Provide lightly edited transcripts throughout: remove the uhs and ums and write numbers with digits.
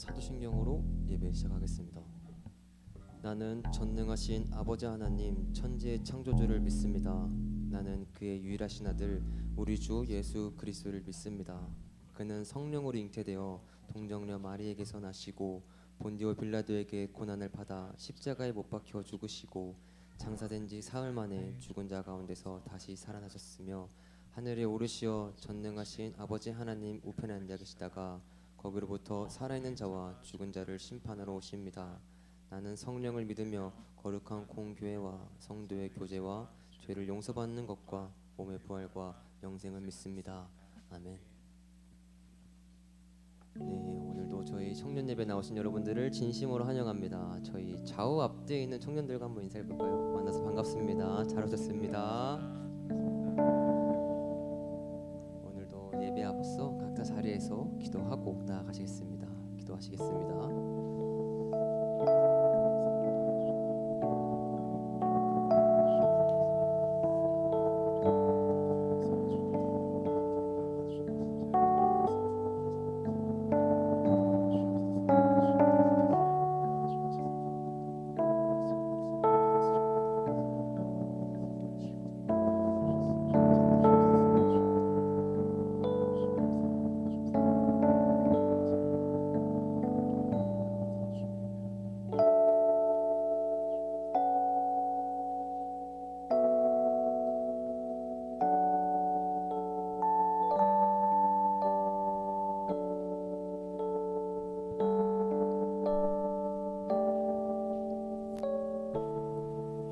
사도신경으로 예배 시작하겠습니다. 나는 전능하신 아버지 하나님 천지의 창조주를 믿습니다. 나는 그의 유일하신 아들 우리 주 예수 그리스도를 믿습니다. 그는 성령으로 잉태되어 동정녀 마리에게서 나시고 본디오 빌라도에게 고난을 받아 십자가에 못 박혀 죽으시고 장사된 지 사흘 만에 죽은 자 가운데서 다시 살아나셨으며 하늘에 오르시어 전능하신 아버지 하나님 우편에 앉아 계시다가 거기로부터 살아있는 자와 죽은 자를 심판하러 오십니다. 나는 성령을 믿으며 거룩한 공교회와 성도의 교제와 죄를 용서받는 것과 몸의 부활과 영생을 믿습니다. 아멘. 네, 오늘도 저희 청년 예배 나오신 여러분들을 진심으로 환영합니다. 저희 좌우 앞뒤에 있는 청년들과 한번 인사해 볼까요? 만나서 반갑습니다. 잘 오셨습니다. 오늘도 예배 앞서 각자 자리에서 기도하고 나아가시겠습니다. 기도하시겠습니다.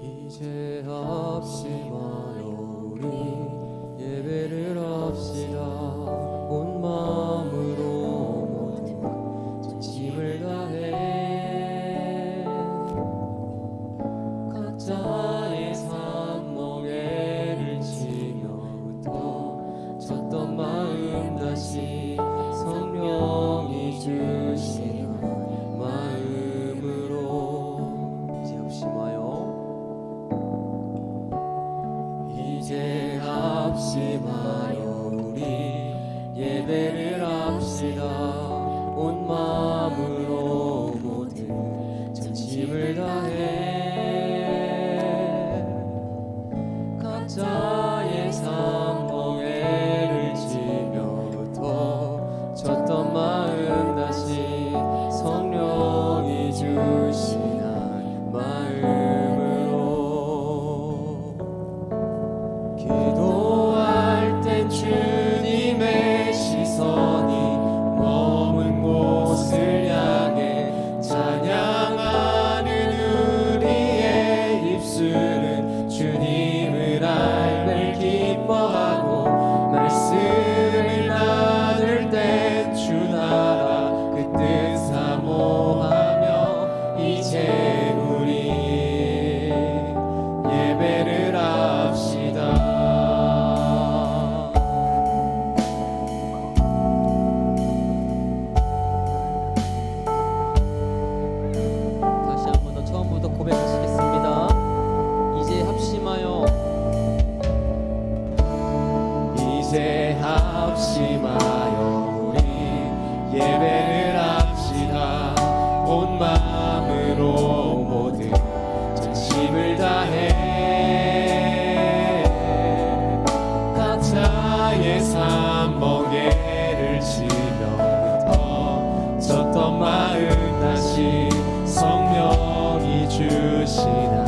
이제 합심하여 우리 예배를 합시다. 온 마음으로 모든 전심을 다해 각자의 산멍에를 치며부터 쳤던 마음 다시 성령이 주시는 마음으로 이제 합심하여 이제 합심하여 우리 예배를 합시다. 온 마음으로 모든 전심을 다해 각자의 산멍에를 치며부터 쳤던 마음 다시 성령이 주시는 마음으로 기도할 땐 주님의 시선이 머문 곳을 향해 찬양하는 우리의 입술은 주님을 알매 기뻐하고 말씀을 나눌 땐 주 나라 그 뜻 사모하며 이제 우리 예배를 합시다. 다시 한 번 더 처음부터 고백하시겠습니다. 이제 합심하여 이제 합심하여 우리 예배를 합시다. 온 마음으로 모든 전심을 다해 각자의 산멍에를 치며부터 쳤던 마음 다시 성령이 주시는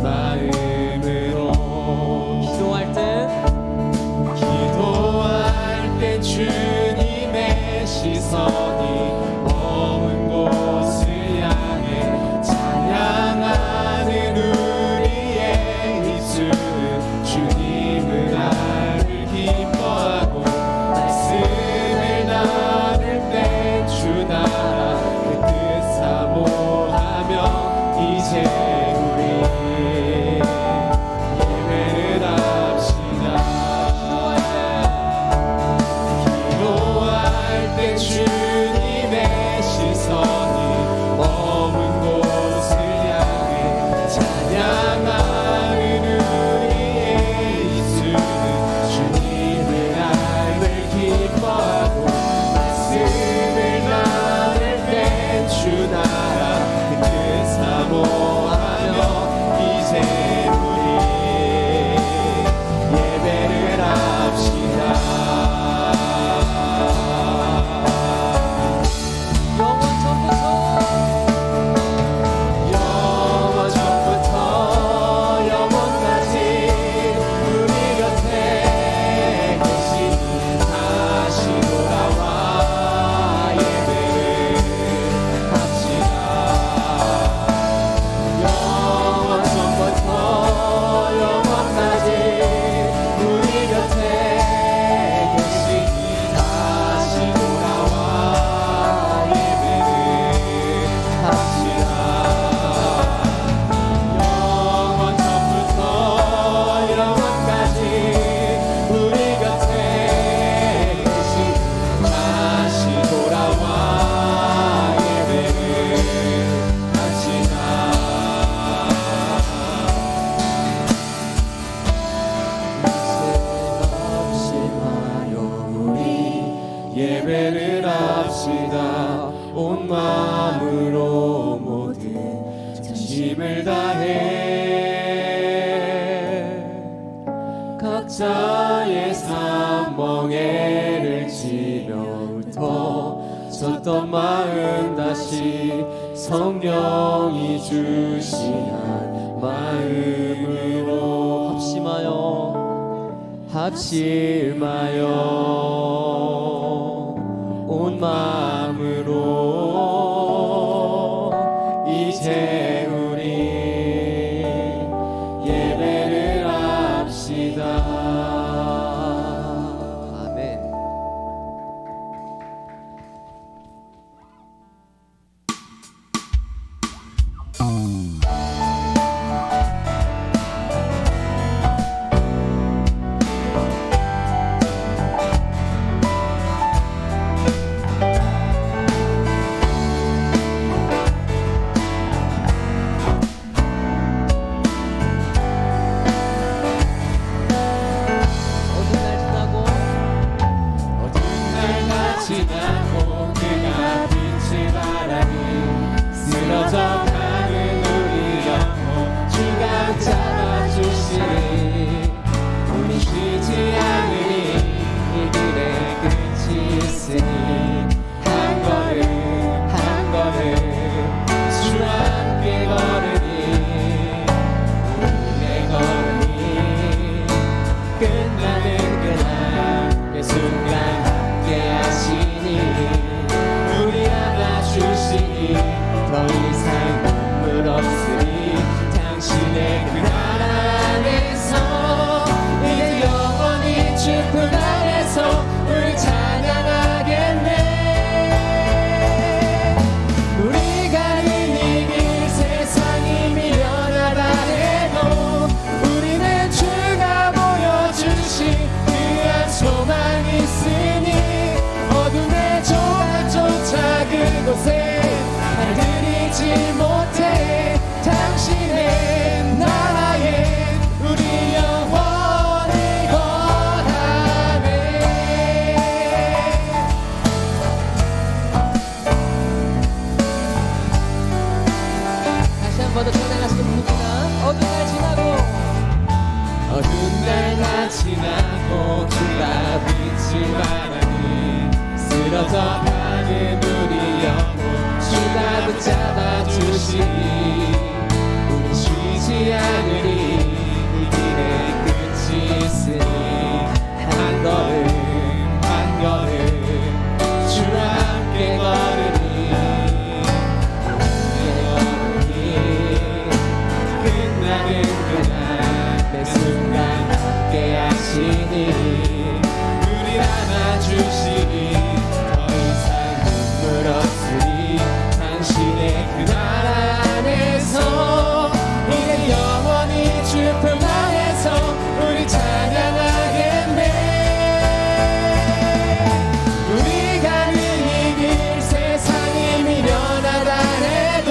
마음으로 기도할 땐 주님의 시선이 머문 곳을 향해 찬양하는 우리의 입술은 주님을 알을 기뻐하고 말씀을 나눌 땐 주 나라 그 뜻 사모하며 이제 우리 힘을 다해 각자의 삶 멍에를 지며 흩어졌던 마음 다시 성령이 주시한 마음으로 합심하여 온 마음으로 이제 우리 예배를 합시다. 아멘. 지나고 그가 빛을 바라니 쓰러져가는 우리 영혼 주가 잡아주시니 우리 쉬지 않으니 이 길에 끝이 있으니 한 걸음 한 걸음 주와 함께 걸으니 우리의 걸음이 끝나는 그날 그 순간 우리 안아주시니 더 이상 눈물 없으니 당신의 그 나라 안에서 이제 영원히 주 품 안에서 우리 찬양하겠네. 우리 가는 이 길 세상이 미련하다 해도 우리는 주가 보여주신 귀한 소망이 있으니 어둠의 조각조차 그곳에 달들이지 못해 당신의 나라에 우리 영원히 거하네. 다시 한 번 더 찬양하시는 분입니다. 어두운 날 지나고 주가 빛을 발하니 쓰러져가는 우리 영혼 주가 붙잡아주시니 우리 쉬지 않으니 이 길에 끝이 있으니 한 걸음 한 걸음 주와 함께 걸으니 우리의 영혼이 끝나는 그날 매 순간 함께 하시니 우리 안아주시니 더 이상 눈물 없으니 당신의 그 나라 안에서 이제 영원히 주 품 안에서 우리 찬양하겠네. 우리 가는 이 길 세상이 미련하다 해도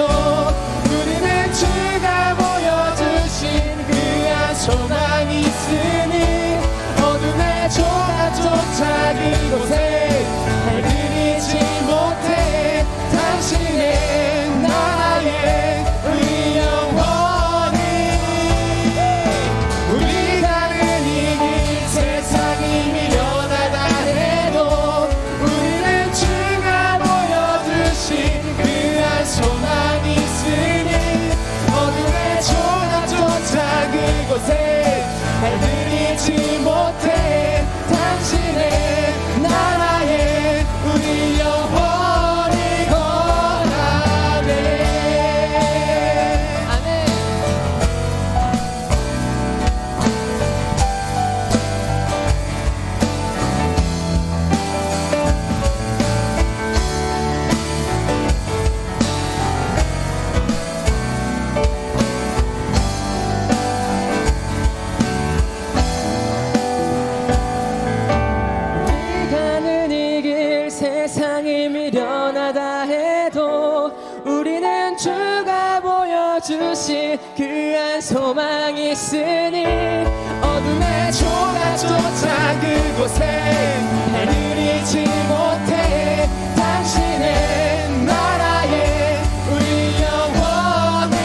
우리는 주가 보여주신 그한 소망이 있으니 어둠의 조각조차 그곳에 달들이지 못해 당신의 나라에 우리 영원히 우리 가는 이 길 세상이 미련하다 해도 우리는 주가 보여주신 그한 소망이 있으니 어둠의 조각조차 그곳에 달들이지 못해 당신의 나라에 우리 영원히 거하네. 아멘. 세상이 미련하다 해도 우리는 주가 보여주신 그한 소망이 있으니 어둠의 조각조차 그곳에 달들이지 못해 당신의 나라에 우리 영원히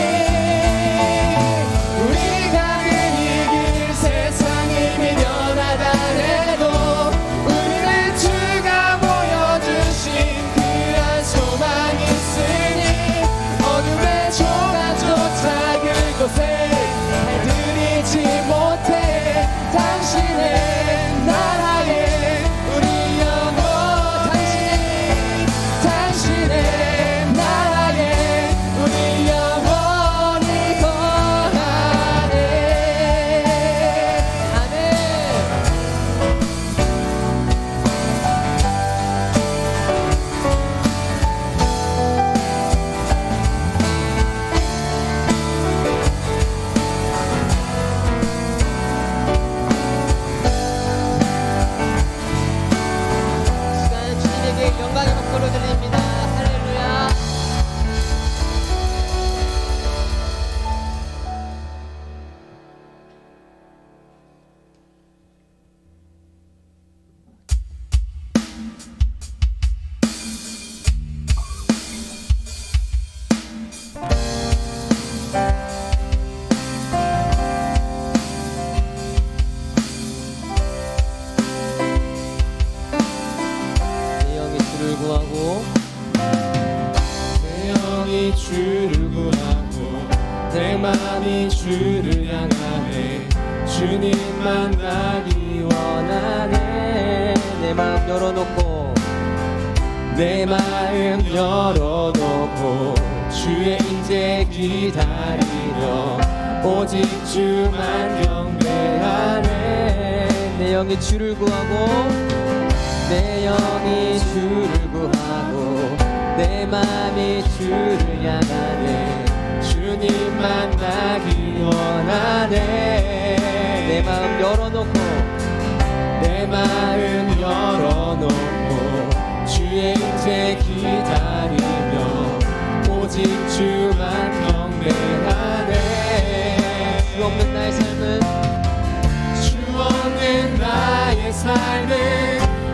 영이 주를 향하네 주님 만나기 원하네 내 마음 열어놓고 내 마음 열어놓고 주의 인재 기다리며 오직 주만 경배하네 내 영이 주를 구하고 내 영이 주를 구하고 내 마음이 주를 향하네 주님 만나기 원하네 내 마음 열어놓고 내 마음 열어놓고 주의 인재 기다리며 오직 주만 경배하네 주 없는 나의 삶은 주 없는 나의 삶은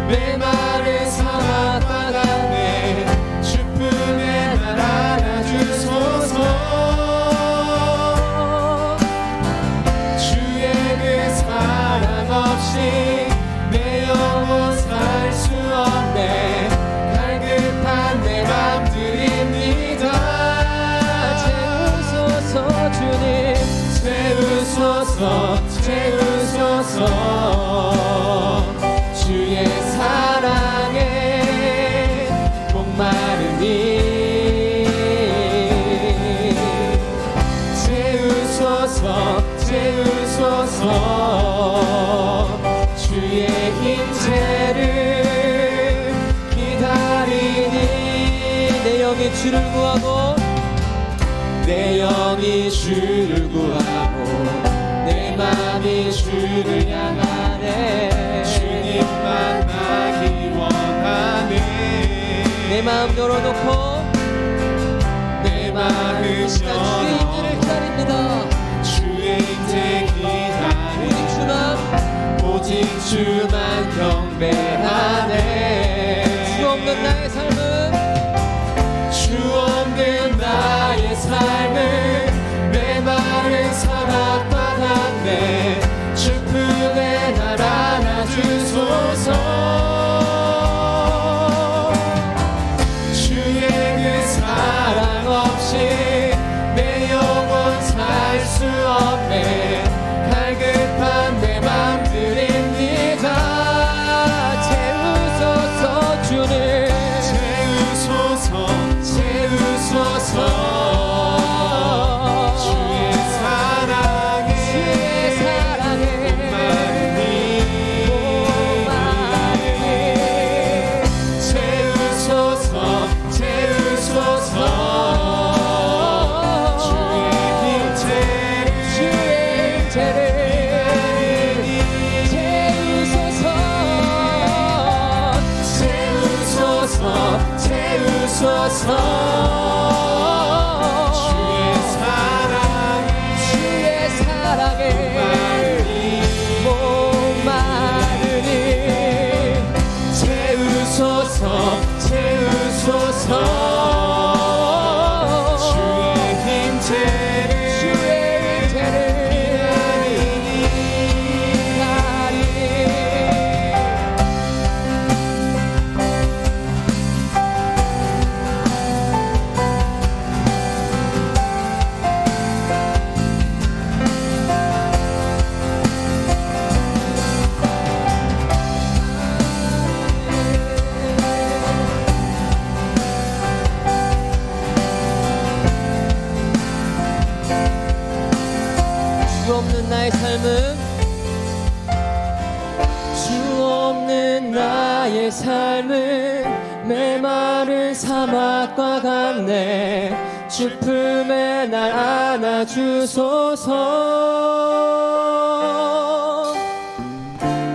메마른 사막과 같네 주 품에 날 안아주소서 주의 그 사랑 없이 내 영혼 살 수 없네 갈급한 내 맘 드립니다 채우소서 주님 채우소서 채우소서 주의 사랑에 목마르니 채우소서 채우소서 주의 인재를 기다리니 내 영이 주를 구하고 내 영이 주를 구하고 내 맘이 주를 향하네 주님 만나기 원하네 내 마음 열어놓고 내 마음 시간 주의 인재를 기다립니다 주의 인재 기다리니 오직 주만 경배하네 주 없는 나의 삶은 주 없는 나의 삶은 메마른 사막과 같네 주 품에 날 안아주소서 주의 그 사랑 없이 내 영혼 살 수 없네 갈급한 내 맘 드립니다 채우소서 주님 채우소서 채우소서 주의 사랑에 목마르니 채우소서 채우소서 주의 인재를 채우소서 주의 사랑에 목마르니 채우소서 채우소서 주의 인재를 주 없는 나의 삶은 주 없는 나의 삶은 메마른 사막과 같네 주 품에 날 안아주소서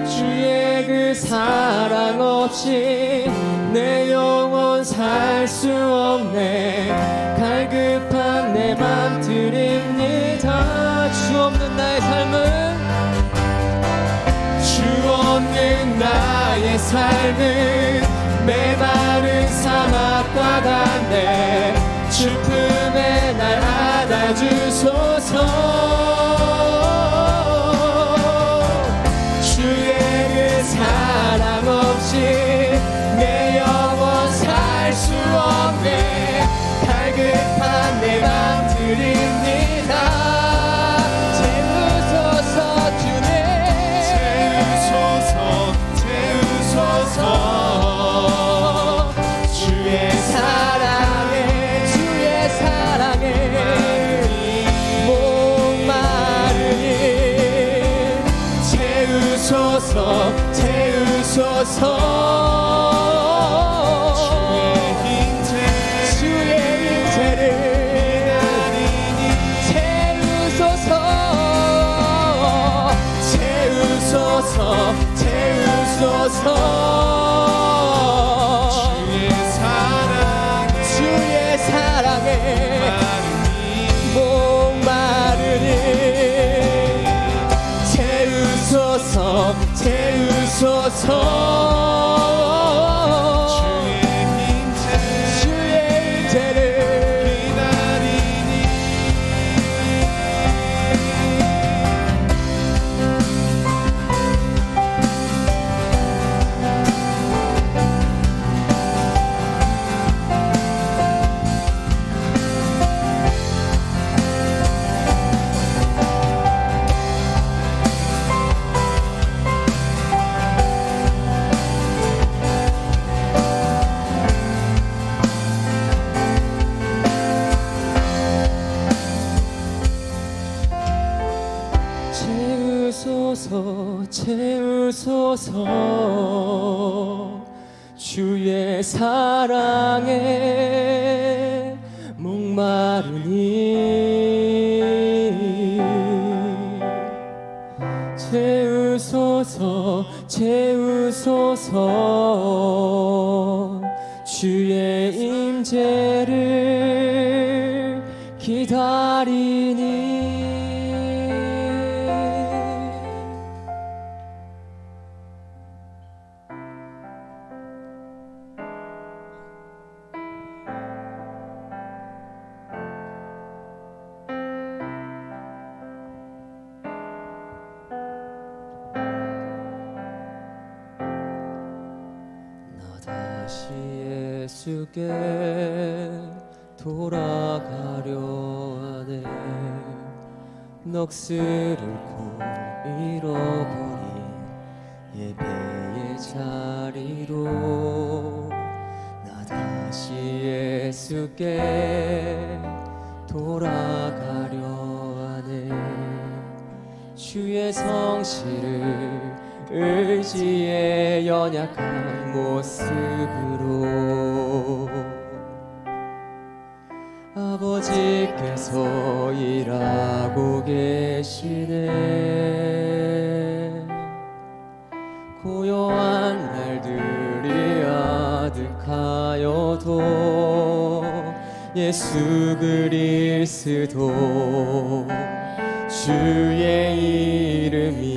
주의 그 사랑 없이 내 영혼 살 수 없네 갈급한 내 맘 드립니다 주 없는 나의 삶은 주 없는 나의 삶은 메마른 사막과 같네 주 품에 날 안아주소서 주의 그 사랑 없이 내 영혼 살 수 없네 갈급한 내 맘 드립니다 채우소서 채우소서 주의 임재를 채우소서 채우소서 채우소서 주의 사랑에 목마르니 채우소서 채우소서 주의 임재를 채우소서 채우소서 주의 사랑에 목마르니 채우소서 채우소서 주의 임재를 기다리니 다시 예수께 돌아가려 하네 넋을 잃고 잃어버린 예배의 자리로 나 다시 예수께 돌아가려 하네 주의 성실을 의지의 연약한 모습으로 아버지께서 일하고 계시네 고요한 날들이 아득하여도 예수 그리스도 주의 이름이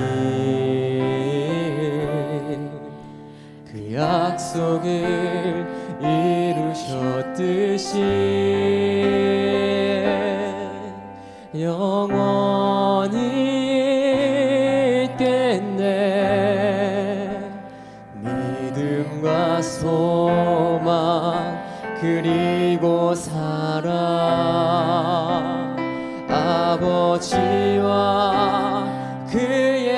그 약속을 이루셨듯이 영원히 있겠네 믿음과 소망 그리고 사랑 아버지와 그의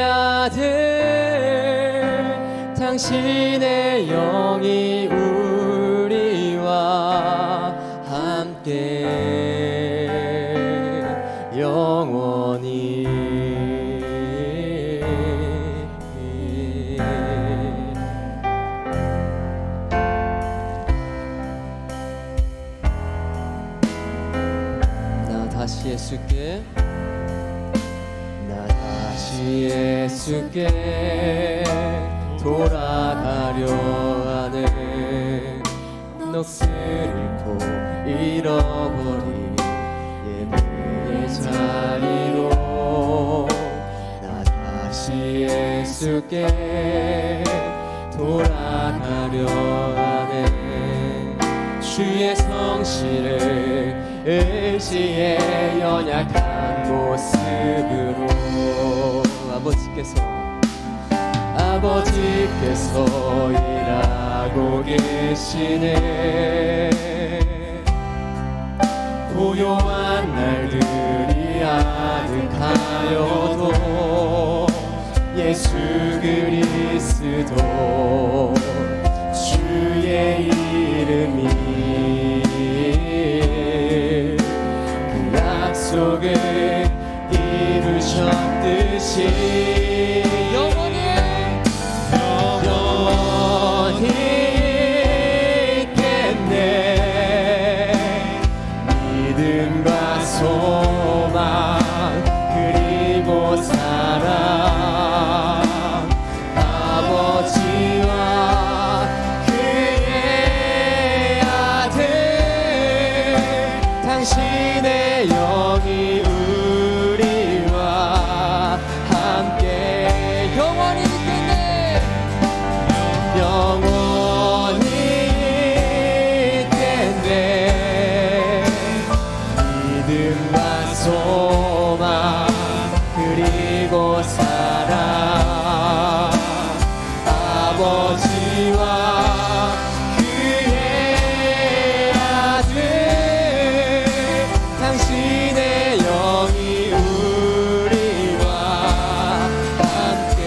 아들 당신의 영이 우리와 함께 영원히 나 다시 예수께 예수께 돌아가려 하네 넋을 잃고 잃어버린 예배의 자리로 나 다시 예수께 돌아가려 하네 주의 성실을 의지의 연약한 모습으로 아버지께서 일하고 계시네 고요한 날들이 아득하여도 예수 그리스도 주의 이름이 그 약속을 이루셨듯이 영원히 있겠네. 믿음과 소망 그리고 사랑 아버지와 그의 아들 당신의 영이 우리와 함께 영원히 있겠네. 영원히 있겠네. 믿음과 소망 그리고 사랑 아버지와 그의 아들 당신의 영이 우리와 함께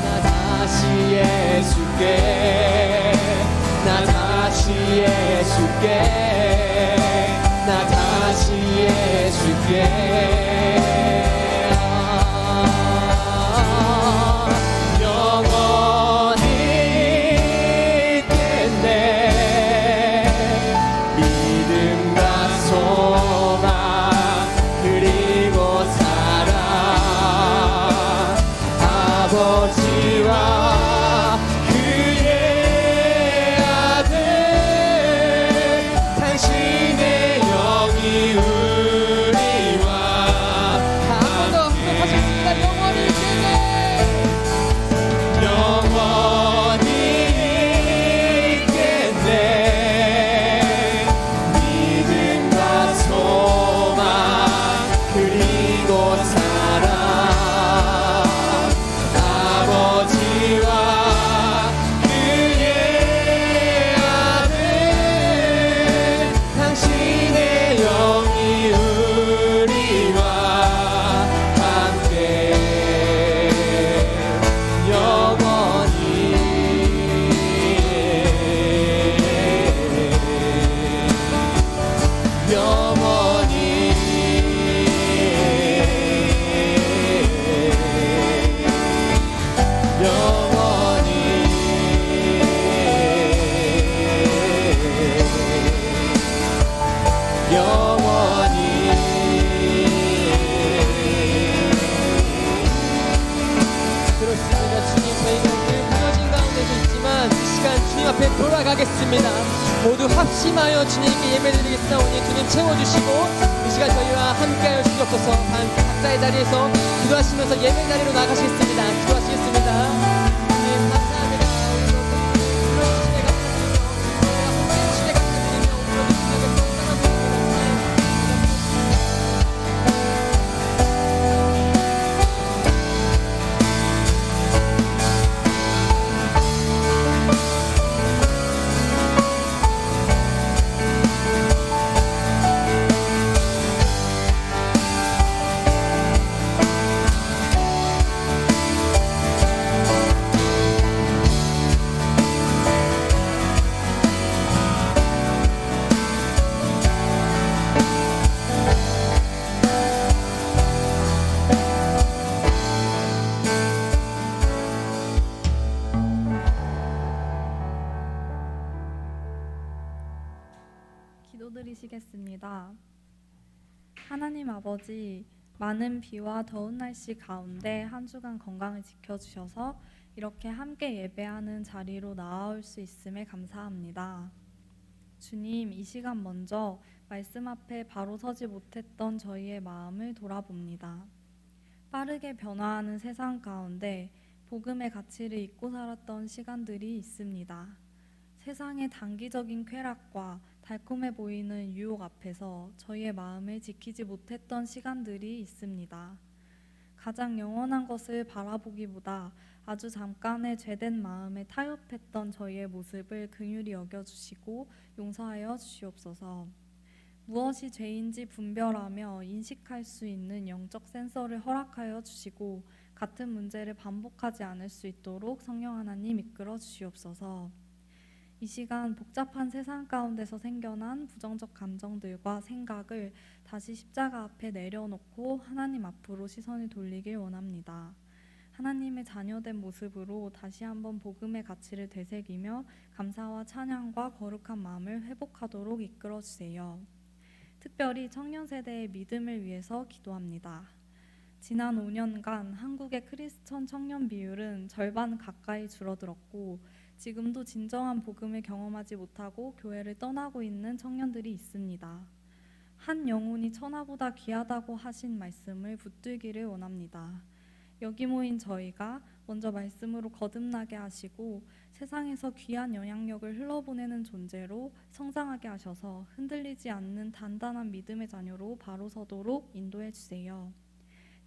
나 다시 예수께 나 다시 예수께 나 다시 예수께 영원히 있겠네. 믿음과 소망 그리고 사랑 아버지와 그의 아들 당신의 영이 우리와 한 번 더 하겠습니다. 영원히 있겠네. 영원히 있겠네. 믿음과 소망 그리고 사랑 아버지와 그의 아들 당신의 영이 우리와 함께 영원히 그렇습니다. 주님, 저희가 늘 무너진 가운데서 있지만 이 시간 주님 앞에 돌아가겠습니다. 모두 합심하여 주님께 예배드리겠사오니 주님 채워주시고 이 시간 저희와 함께하여 주시옵소서. 각자의 자리에서 기도하시면서 예배 자리로 나가시겠습니다. 기도하시겠습니다. 주님 감사합니다. 불러주시네 감사드리며 주시네 감사드리며 불러주시네 기도드리시겠습니다. 하나님 아버지, 많은 비와 더운 날씨 가운데 한 주간 건강을 지켜주셔서 이렇게 함께 예배하는 자리로 나아올 수 있음에 감사합니다. 주님, 이 시간 먼저 말씀 앞에 바로 서지 못했던 저희의 마음을 돌아봅니다. 빠르게 변화하는 세상 가운데 복음의 가치를 잊고 살았던 시간들이 있습니다. 세상의 단기적인 쾌락과 달콤해 보이는 유혹 앞에서 저희의 마음을 지키지 못했던 시간들이 있습니다. 가장 영원한 것을 바라보기보다 아주 잠깐의 죄된 마음에 타협했던 저희의 모습을 긍휼히 여겨주시고 용서하여 주시옵소서. 무엇이 죄인지 분별하며 인식할 수 있는 영적 센서를 허락하여 주시고 같은 문제를 반복하지 않을 수 있도록 성령 하나님 이끌어 주시옵소서. 이 시간 복잡한 세상 가운데서 생겨난 부정적 감정들과 생각을 다시 십자가 앞에 내려놓고 하나님 앞으로 시선을 돌리길 원합니다. 하나님의 자녀된 모습으로 다시 한번 복음의 가치를 되새기며 감사와 찬양과 거룩한 마음을 회복하도록 이끌어 주세요. 특별히 청년 세대의 믿음을 위해서 기도합니다. 지난 5년간 한국의 크리스천 청년 비율은 절반 가까이 줄어들었고 지금도 진정한 복음을 경험하지 못하고 교회를 떠나고 있는 청년들이 있습니다. 한 영혼이 천하보다 귀하다고 하신 말씀을 붙들기를 원합니다. 여기 모인 저희가 먼저 말씀으로 거듭나게 하시고 세상에서 귀한 영향력을 흘러보내는 존재로 성장하게 하셔서 흔들리지 않는 단단한 믿음의 자녀로 바로 서도록 인도해 주세요.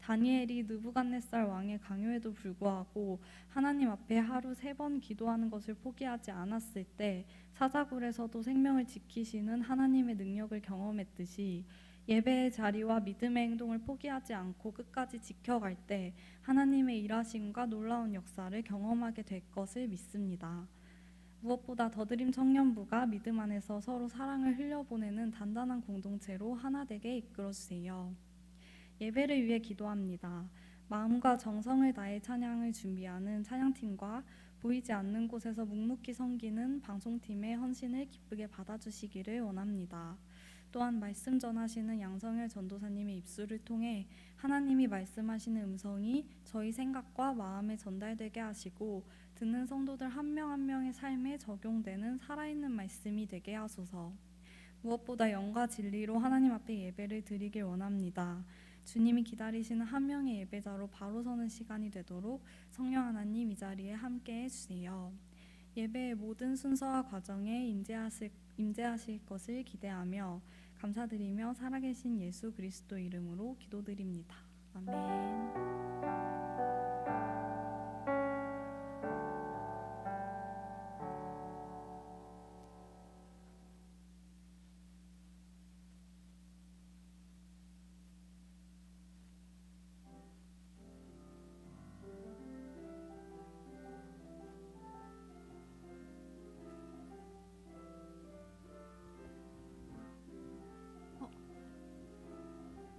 다니엘이 느부갓네살 왕의 강요에도 불구하고 하나님 앞에 하루 3번 기도하는 것을 포기하지 않았을 때 사자굴에서도 생명을 지키시는 하나님의 능력을 경험했듯이 예배의 자리와 믿음의 행동을 포기하지 않고 끝까지 지켜갈 때 하나님의 일하심과 놀라운 역사를 경험하게 될 것을 믿습니다. 무엇보다 더드림 청년부가 믿음 안에서 서로 사랑을 흘려보내는 단단한 공동체로 하나 되게 이끌어주세요. 예배를 위해 기도합니다. 마음과 정성을 다해 찬양을 준비하는 찬양팀과 보이지 않는 곳에서 묵묵히 섬기는 방송팀의 헌신을 기쁘게 받아주시기를 원합니다. 또한 말씀 전하시는 양성열 전도사님의 입술을 통해 하나님이 말씀하시는 음성이 저희 생각과 마음에 전달되게 하시고 듣는 성도들 한 명 한 명의 삶에 적용되는 살아있는 말씀이 되게 하소서. 무엇보다 영과 진리로 하나님 앞에 예배를 드리길 원합니다. 주님이 기다리시는 한 명의 예배자로 바로 서는 시간이 되도록 성령 하나님 이 자리에 함께 해주세요. 예배의 모든 순서와 과정에 임재하실 것을 기대하며 감사드리며 살아계신 예수 그리스도 이름으로 기도드립니다. 아멘.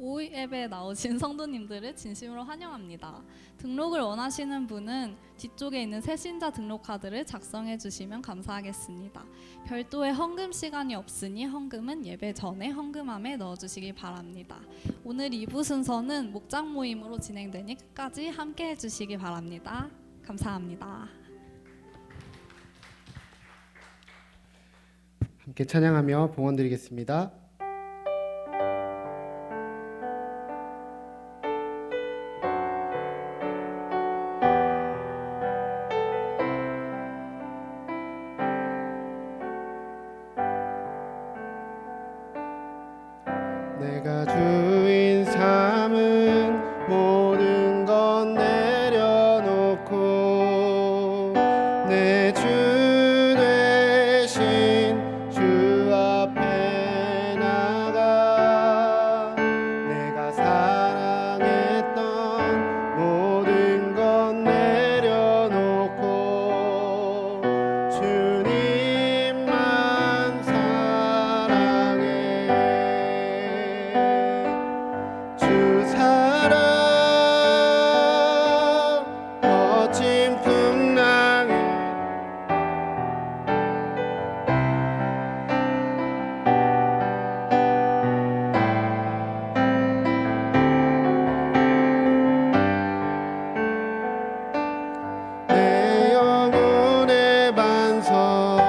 오이 예배에 나오신 성도님들을 진심으로 환영합니다. 등록을 원하시는 분은 뒤쪽에 있는 새신자 등록 카드를 작성해 주시면 감사하겠습니다. 별도의 헌금 시간이 없으니 헌금은 예배 전에 헌금함에 넣어주시기 바랍니다. 오늘 2부 순서는 목장 모임으로 진행되니 끝까지 함께 해주시기 바랍니다. 감사합니다. 함께 찬양하며 봉헌 드리겠습니다. 내가 주인 삼은 모든 것 내려놓고 내 주 되신 주 앞에 나가 내가 사랑했던 모든 것 내려놓고 주님만 사랑해 주 사랑 거친 풍랑에 내 영혼의 반석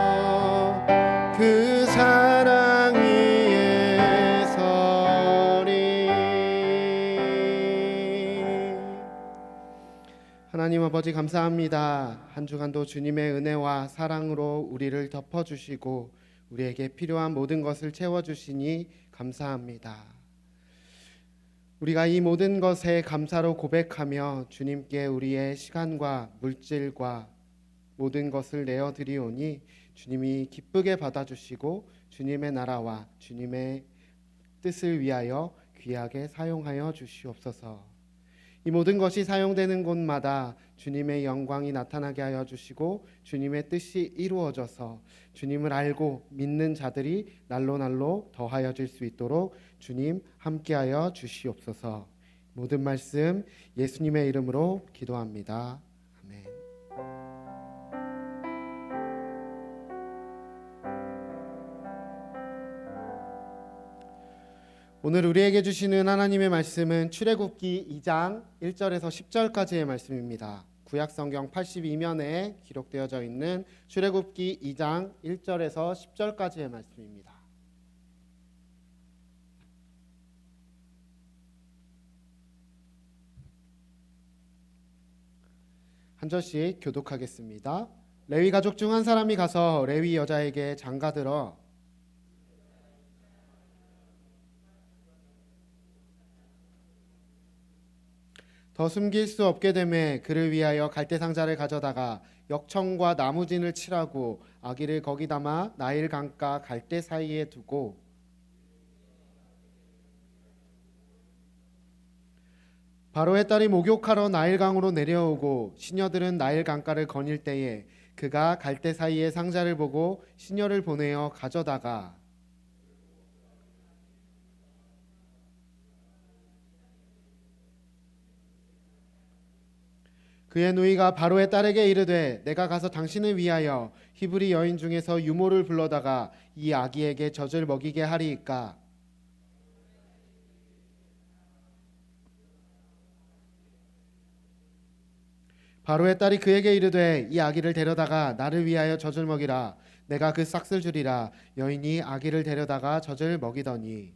그 사랑 위에 서리. 하나님 아버지 감사합니다. 한 주간도 주님의 은혜와 사랑으로 우리를 덮어주시고 우리에게 필요한 모든 것을 채워주시니 감사합니다. 우리가 이 모든 것에 감사로 고백하며 주님께 우리의 시간과 물질과 모든 것을 내어드리오니 주님이 기쁘게 받아주시고 주님의 나라와 주님의 뜻을 위하여 귀하게 사용하여 주시옵소서. 이 모든 것이 사용되는 곳마다 주님의 영광이 나타나게 하여 주시고 주님의 뜻이 이루어져서 주님을 알고 믿는 자들이 날로 더하여질 수 있도록 주님 함께하여 주시옵소서. 모든 말씀 예수님의 이름으로 기도합니다. 아멘. 오늘 우리에게 주시는 하나님의 말씀은 출애굽기 2장 1절에서 10절까지의 말씀입니다. 구약성경 82면에 기록되어져 있는 출애굽기 2장 1절에서 10절까지의 말씀입니다. 한 절씩 교독하겠습니다. 레위 가족 중 한 사람이 가서 레위 여자에게 장가들어 더 숨길 수 없게 되매 그를 위하여 갈대 상자를 가져다가 역청과 나무진을 칠하고 아기를 거기 담아 나일 강가 갈대 사이에 두고 바로의 딸이 목욕하러 나일강으로 내려오고 시녀들은 나일 강가를 거닐 때에 그가 갈대 사이에 상자를 보고 시녀를 보내어 가져다가 그의 누이가 바로의 딸에게 이르되 내가 가서 당신을 위하여 히브리 여인 중에서 유모를 불러다가 이 아기에게 젖을 먹이게 하리이까. 바로의 딸이 그에게 이르되 이 아기를 데려다가 나를 위하여 젖을 먹이라. 내가 그 싹을 주리라. 여인이 아기를 데려다가 젖을 먹이더니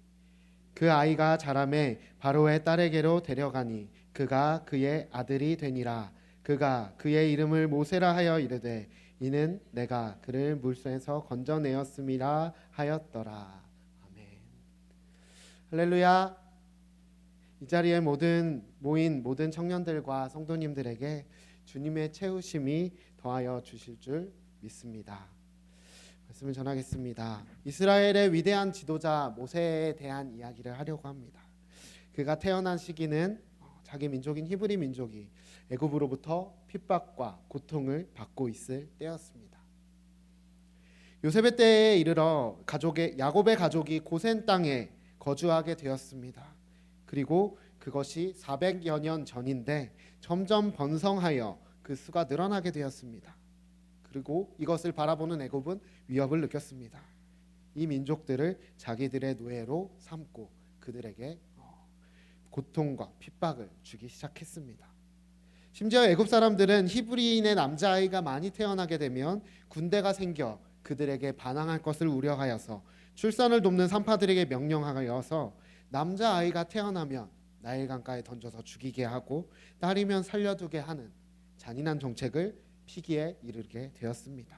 그 아이가 자라매 바로의 딸에게로 데려가니 그가 그의 아들이 되니라. 그가 그의 이름을 모세라 하여 이르되 이는 내가 그를 물속에서 건져내었음이라 하였더라. 아멘. 할렐루야. 이 자리에 모인 모든 청년들과 성도님들에게 주님의 채우심이 더하여 주실 줄 믿습니다. 말씀을 전하겠습니다. 이스라엘의 위대한 지도자 모세에 대한 이야기를 하려고 합니다. 그가 태어난 시기는 자기 민족인 히브리 민족이 애굽으로부터 핍박과 고통을 받고 있을 때였습니다. 요셉의 때에 이르러 야곱의 가족이 고센 땅에 거주하게 되었습니다. 그리고 그것이 400여 년 전인데 점점 번성하여 그 수가 늘어나게 되었습니다. 그리고 이것을 바라보는 애굽은 위협을 느꼈습니다. 이 민족들을 자기들의 노예로 삼고 그들에게 고통과 핍박을 주기 시작했습니다. 심지어 애굽 사람들은 히브리인의 남자아이가 많이 태어나게 되면 군대가 생겨 그들에게 반항할 것을 우려하여서 출산을 돕는 산파들에게 명령하여서 남자아이가 태어나면 나일 강가에 던져서 죽이게 하고 딸이면 살려두게 하는 잔인한 정책을 피기에 이르게 되었습니다.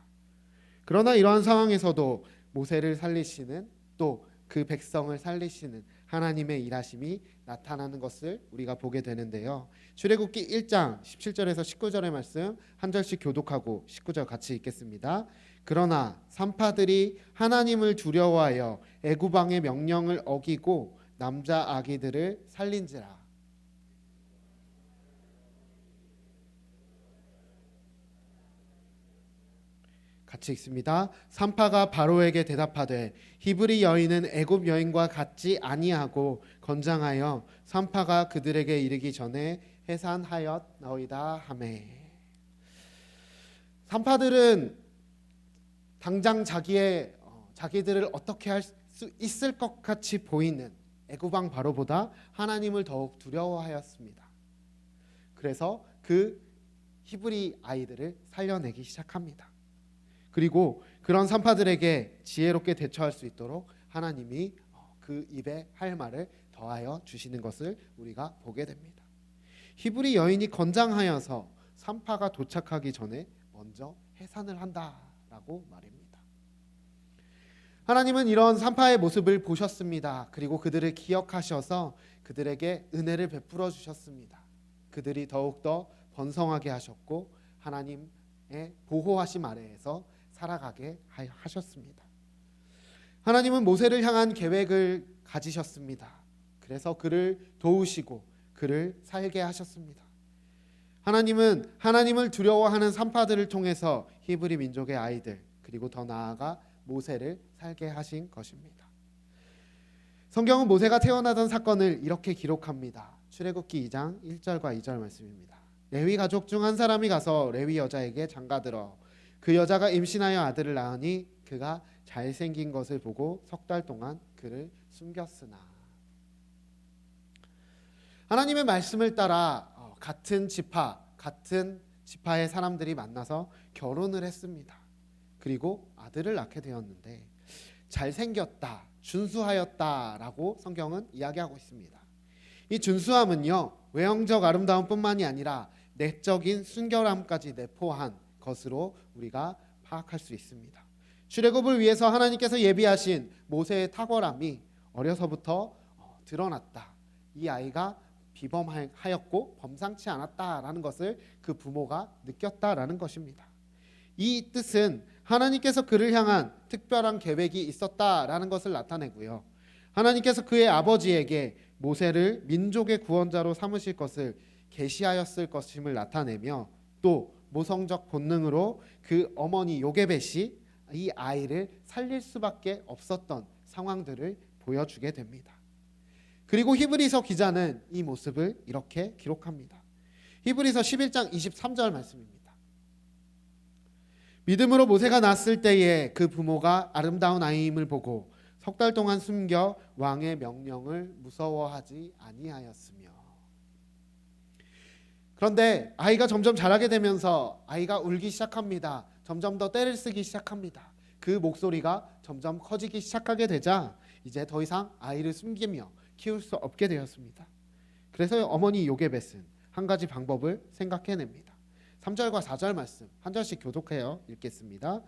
그러나 이러한 상황에서도 모세를 살리시는 또 그 백성을 살리시는 하나님의 일하심이 나타나는 것을 우리가 보게 되는데요. 출애굽기 1장 17절에서 19절의 말씀 한 절씩 교독하고 19절 같이 읽겠습니다. 그러나 산파들이 하나님을 두려워하여 애굽 왕의 명령을 어기고 남자 아기들을 살린지라. 같이 읽습니다. 산파가 바로에게 대답하되 히브리 여인은 애굽 여인과 같지 아니하고 건장하여 산파가 그들에게 이르기 전에 해산하였나이다 하매. 산파들은 당장 자기들을 어떻게 할 수 있을 것 같이 보이는 애굽 왕 바로보다 하나님을 더욱 두려워하였습니다. 그래서 그 히브리 아이들을 살려내기 시작합니다. 그리고 그런 산파들에게 지혜롭게 대처할 수 있도록 하나님이 그 입에 할 말을 더하여 주시는 것을 우리가 보게 됩니다. 히브리 여인이 건장하여서 산파가 도착하기 전에 먼저 해산을 한다라고 말입니다. 하나님은 이런 산파의 모습을 보셨습니다. 그리고 그들을 기억하셔서 그들에게 은혜를 베풀어 주셨습니다. 그들이 더욱더 번성하게 하셨고 하나님의 보호하심 아래에서 살아가게 하셨습니다. 하나님은 모세를 향한 계획을 가지셨습니다. 그래서 그를 도우시고 그를 살게 하셨습니다. 하나님은 하나님을 두려워하는 산파들을 통해서 히브리 민족의 아이들 그리고 더 나아가 모세를 살게 하신 것입니다. 성경은 모세가 태어나던 사건을 이렇게 기록합니다. 출애굽기 2장 1절과 2절 말씀입니다. 레위 가족 중 한 사람이 가서 레위 여자에게 장가들어 그 여자가 임신하여 아들을 낳으니 그가 잘생긴 것을 보고 석 달 동안 그를 숨겼으나. 하나님의 말씀을 따라 같은 지파의 사람들이 만나서 결혼을 했습니다. 그리고 아들을 낳게 되었는데 잘생겼다, 준수하였다라고 성경은 이야기하고 있습니다. 이 준수함은요, 외형적 아름다움뿐만이 아니라 내적인 순결함까지 내포한 것으로 우리가 파악할 수 있습니다. 출애굽을 위해서 하나님께서 예비하신 모세의 탁월함이 어려서부터 드러났다. 이 아이가 비범하였고 범상치 않았다라는 것을 그 부모가 느꼈다라는 것입니다. 이 뜻은 하나님께서 그를 향한 특별한 계획이 있었다라는 것을 나타내고요. 하나님께서 그의 아버지에게 모세를 민족의 구원자로 삼으실 것을 계시하였을 것임을 나타내며 또 모성적 본능으로 그 어머니 요게벳이 이 아이를 살릴 수밖에 없었던 상황들을 보여주게 됩니다. 그리고 히브리서 기자는 이 모습을 이렇게 기록합니다. 히브리서 11장 23절 말씀입니다. 믿음으로 모세가 낳았을 때에 그 부모가 아름다운 아이임을 보고 석 달 동안 숨겨 왕의 명령을 무서워하지 아니하였으며. 그런데 아이가 점점 자라게 되면서 아이가 울기 시작합니다. 점점 더 떼를 쓰기 시작합니다. 그 목소리가 점점 커지기 시작하게 되자 이제 더 이상 아이를 숨기며 키울 수 없게 되었습니다. 그래서 어머니 요게벳은 한 가지 방법을 생각해냅니다. 3절과 4절 말씀 한 절씩 교독해요. 읽겠습니다.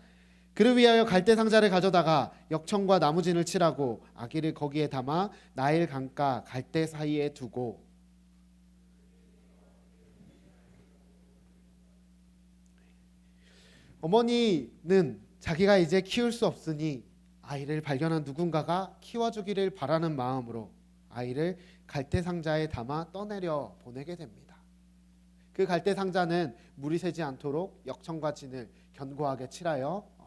그를 위하여 갈대 상자를 가져다가 역청과 나무진을 칠하고 아기를 거기에 담아 나일 강가 갈대 사이에 두고. 어머니는 자기가 이제 키울 수 없으니 아이를 발견한 누군가가 키워주기를 바라는 마음으로 아이를 갈대 상자에 담아 떠내려 보내게 됩니다. 그 갈대 상자는 물이 새지 않도록 역청과 진을 견고하게 칠하여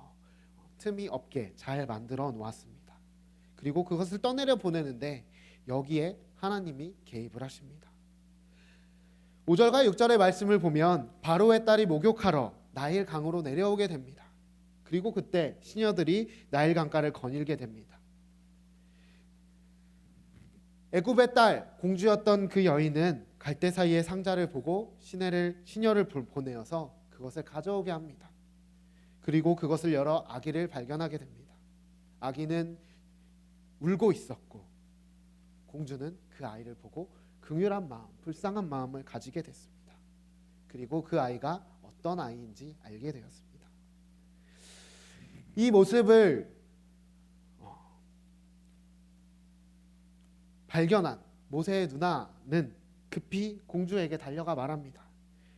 틈이 없게 잘 만들어 놓았습니다. 그리고 그것을 떠내려 보내는데 여기에 하나님이 개입을 하십니다. 5절과 6절의 말씀을 보면 바로의 딸이 목욕하러 나일 강으로 내려오게 됩니다. 그리고 그때 시녀들이 나일 강가를 거닐게 됩니다. 애굽의 딸 공주였던 그 여인은 갈대 사이의 상자를 보고 시녀를 보내어서 그것을 가져오게 합니다. 그리고 그것을 열어 아기를 발견하게 됩니다. 아기는 울고 있었고 공주는 그 아이를 보고 긍휼한 마음, 불쌍한 마음을 가지게 됐습니다. 그리고 그 아이가 어떤 아이인지 알게 되었습니다. 이 모습을 발견한 모세의 누나는 급히 공주에게 달려가 말합니다.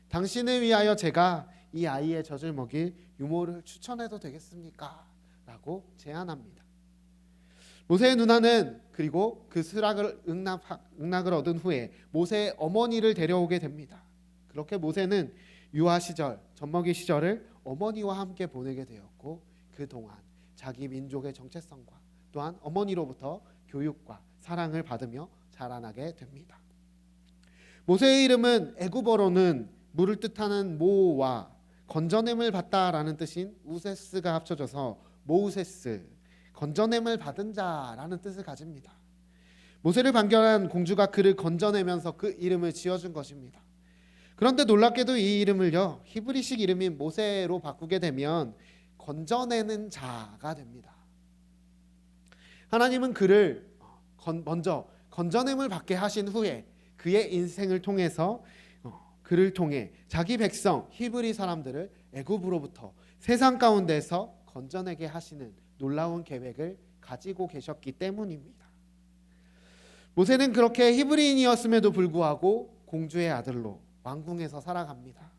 당신을 위하여 제가 이 아이의 젖을 먹일 유모를 추천해도 되겠습니까? 라고 제안합니다. 모세의 누나는 그리고 그 응낙을 얻은 후에 모세의 어머니를 데려오게 됩니다. 그렇게 모세는 유아 시절, 젖먹이 시절을 어머니와 함께 보내게 되었고 그동안 자기 민족의 정체성과 또한 어머니로부터 교육과 사랑을 받으며 자라나게 됩니다. 모세의 이름은 애굽어로는 물을 뜻하는 모와 건져냄을 받다라는 뜻인 우세스가 합쳐져서 모우세스, 건져냄을 받은 자라는 뜻을 가집니다. 모세를 발견한 공주가 그를 건져내면서 그 이름을 지어준 것입니다. 그런데 놀랍게도 이 이름을요 히브리식 이름인 모세로 바꾸게 되면 건져내는 자가 됩니다. 하나님은 그를 먼저 건져냄을 받게 하신 후에 그의 인생을 통해서 그를 통해 자기 백성 히브리 사람들을 애굽으로부터 세상 가운데서 건져내게 하시는 놀라운 계획을 가지고 계셨기 때문입니다. 모세는 그렇게 히브리인이었음에도 불구하고 공주의 아들로 왕궁에서 살아갑니다.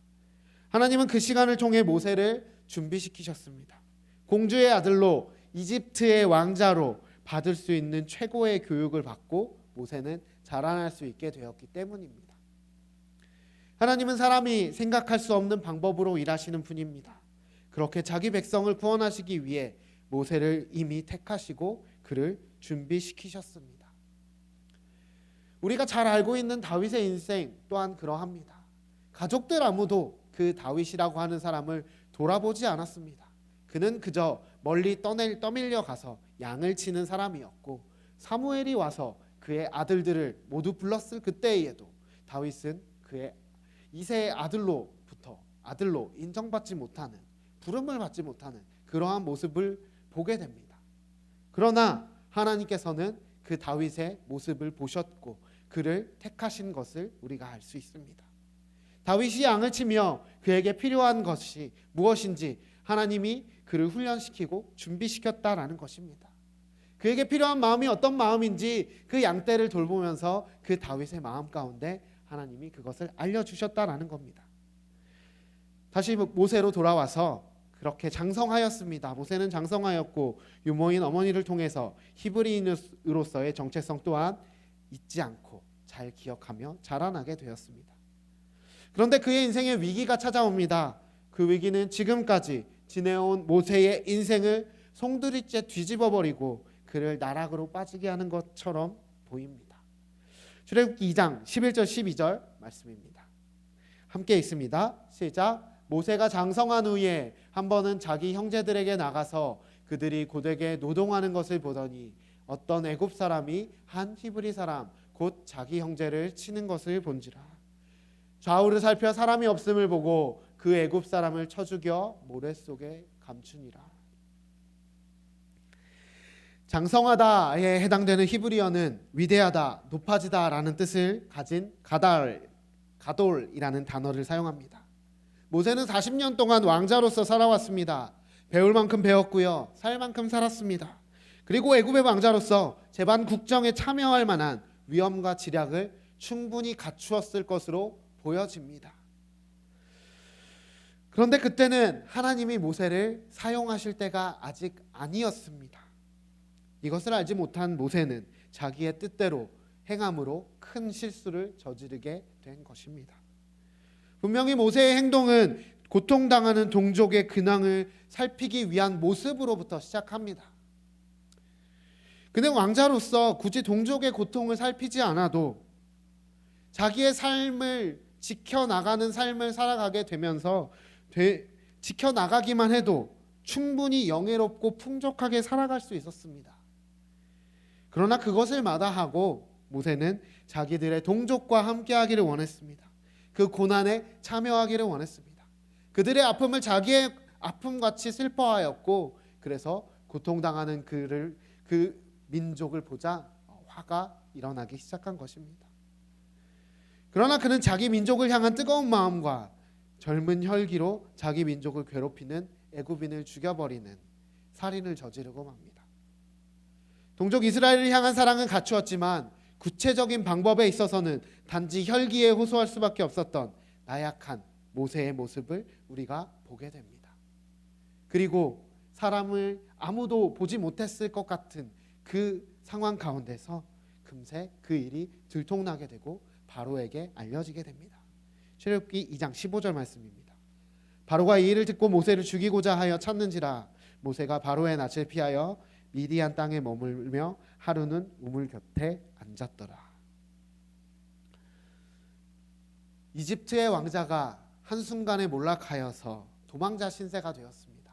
하나님은 그 시간을 통해 모세를 준비시키셨습니다. 공주의 아들로 이집트의 왕자로 받을 수 있는 최고의 교육을 받고 모세는 자라날 수 있게 되었기 때문입니다. 하나님은 사람이 생각할 수 없는 방법으로 일하시는 분입니다. 그렇게 자기 백성을 구원하시기 위해 모세를 이미 택하시고 그를 준비시키셨습니다. 우리가 잘 알고 있는 다윗의 인생 또한 그러합니다. 가족들 아무도 그 다윗이라고 하는 사람을 돌아보지 않았습니다. 그는 그저 멀리 떠밀려 가서 양을 치는 사람이었고, 사무엘이 와서 그의 아들들을 모두 불렀을 그때에도 다윗은 그의 이세의 아들로 인정받지 못하는, 부름을 받지 못하는 그러한 모습을 보게 됩니다. 그러나 하나님께서는 그 다윗의 모습을 보셨고 그를 택하신 것을 우리가 알 수 있습니다. 다윗이 양을 치며 그에게 필요한 것이 무엇인지 하나님이 그를 훈련시키고 준비시켰다라는 것입니다. 그에게 필요한 마음이 어떤 마음인지 그 양떼를 돌보면서 그 다윗의 마음 가운데 하나님이 그것을 알려주셨다라는 겁니다. 다시 모세로 돌아와서 그렇게 장성하였습니다. 모세는 장성하였고 유모인 어머니를 통해서 히브리인으로서의 정체성 또한 잊지 않고 잘 기억하며 자라나게 되었습니다. 그런데 그의 인생에 위기가 찾아옵니다. 그 위기는 지금까지 지내온 모세의 인생을 송두리째 뒤집어버리고 그를 나락으로 빠지게 하는 것처럼 보입니다. 출애굽기 2장 11절 12절 말씀입니다. 함께 읽습니다. 시작. 모세가 장성한 후에 한 번은 자기 형제들에게 나가서 그들이 고되게 노동하는 것을 보더니 어떤 애굽 사람이 한 히브리 사람 곧 자기 형제를 치는 것을 본지라. 좌우를 살펴 사람이 없음을 보고 그 애굽 사람을 쳐 죽여 모래 속에 감추니라. 장성하다에 해당되는 히브리어는 위대하다, 높아지다라는 뜻을 가진 가돌이라는 단어를 사용합니다. 모세는 40년 동안 왕자로서 살아왔습니다. 배울 만큼 배웠고요, 살 만큼 살았습니다. 그리고 애굽의 왕자로서 제반 국정에 참여할 만한 위엄과 지략을 충분히 갖추었을 것으로 보여집니다. 그런데 그때는 하나님이 모세를 사용하실 때가 아직 아니었습니다. 이것을 알지 못한 모세는 자기의 뜻대로 행함으로 큰 실수를 저지르게 된 것입니다. 분명히 모세의 행동은 고통당하는 동족의 근황을 살피기 위한 모습으로부터 시작합니다. 그는 왕자로서 굳이 동족의 고통을 살피지 않아도 자기의 삶을 지켜나가는 삶을 살아가게 되면서 지켜나가기만 해도 충분히 영예롭고 풍족하게 살아갈 수 있었습니다. 그러나 그것을 마다하고 모세는 자기들의 동족과 함께하기를 원했습니다. 그 고난에 참여하기를 원했습니다. 그들의 아픔을 자기의 아픔같이 슬퍼하였고, 그래서 고통당하는 그 민족을 보자 화가 일어나기 시작한 것입니다. 그러나 그는 자기 민족을 향한 뜨거운 마음과 젊은 혈기로 자기 민족을 괴롭히는 애굽인을 죽여버리는 살인을 저지르고 맙니다. 동족 이스라엘을 향한 사랑은 갖추었지만 구체적인 방법에 있어서는 단지 혈기에 호소할 수밖에 없었던 나약한 모세의 모습을 우리가 보게 됩니다. 그리고 사람을 아무도 보지 못했을 것 같은 그 상황 가운데서 금세 그 일이 들통나게 되고 바로에게 알려지게 됩니다. 출애굽기 2장 15절 말씀입니다. 바로가 이 일을 듣고 모세를 죽이고자 하여 찾는지라. 모세가 바로의 낯을 피하여 미디안 땅에 머물며 하루는 우물 곁에 앉았더라. 이집트의 왕자가 한순간에 몰락하여서 도망자 신세가 되었습니다.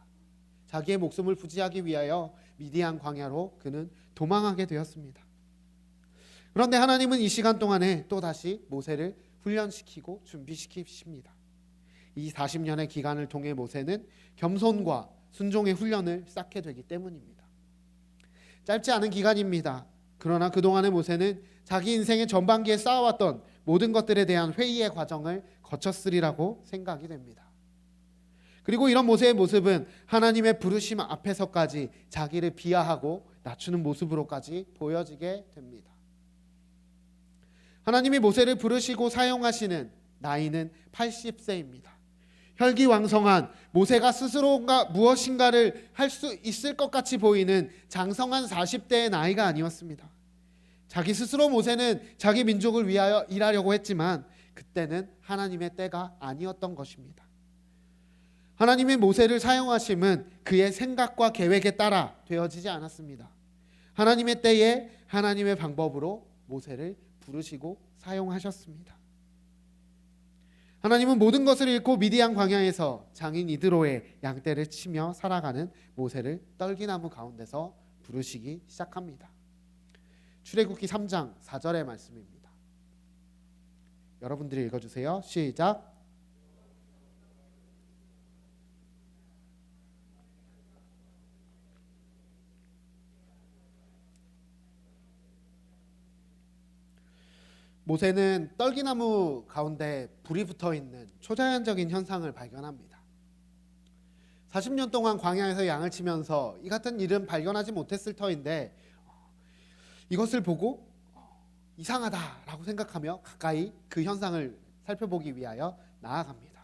자기의 목숨을 부지하기 위하여 미디안 광야로 그는 도망하게 되었습니다. 그런데 하나님은 이 시간 동안에 또다시 모세를 훈련시키고 준비시키십니다. 이 40년의 기간을 통해 모세는 겸손과 순종의 훈련을 쌓게 되기 때문입니다. 짧지 않은 기간입니다. 그러나 그동안의 모세는 자기 인생의 전반기에 쌓아왔던 모든 것들에 대한 회의의 과정을 거쳤으리라고 생각이 됩니다. 그리고 이런 모세의 모습은 하나님의 부르심 앞에서까지 자기를 비하하고 낮추는 모습으로까지 보여지게 됩니다. 하나님이 모세를 부르시고 사용하시는 나이는 80세입니다. 혈기왕성한 모세가 스스로 무엇인가를 할 수 있을 것 같이 보이는 장성한 40대의 나이가 아니었습니다. 자기 스스로 모세는 자기 민족을 위하여 일하려고 했지만 그때는 하나님의 때가 아니었던 것입니다. 하나님의 모세를 사용하심은 그의 생각과 계획에 따라 되어지지 않았습니다. 하나님의 때에 하나님의 방법으로 모세를 부르시고 사용하셨습니다. 하나님은 모든 것을 잃고 미디안 광야에서 장인 이드로의 양떼를 치며 살아가는 모세를 떨기나무 가운데서 부르시기 시작합니다. 출애굽기 3장 4절의 말씀입니다. 여러분들이 읽어주세요. 시작. 모세는 떨기나무 가운데 불이 붙어 있는 초자연적인 현상을 발견합니다. 40년 동안 광야에서 양을 치면서 이 같은 일은 발견하지 못했을 터인데 이것을 보고 이상하다라고 생각하며 가까이 그 현상을 살펴보기 위하여 나아갑니다.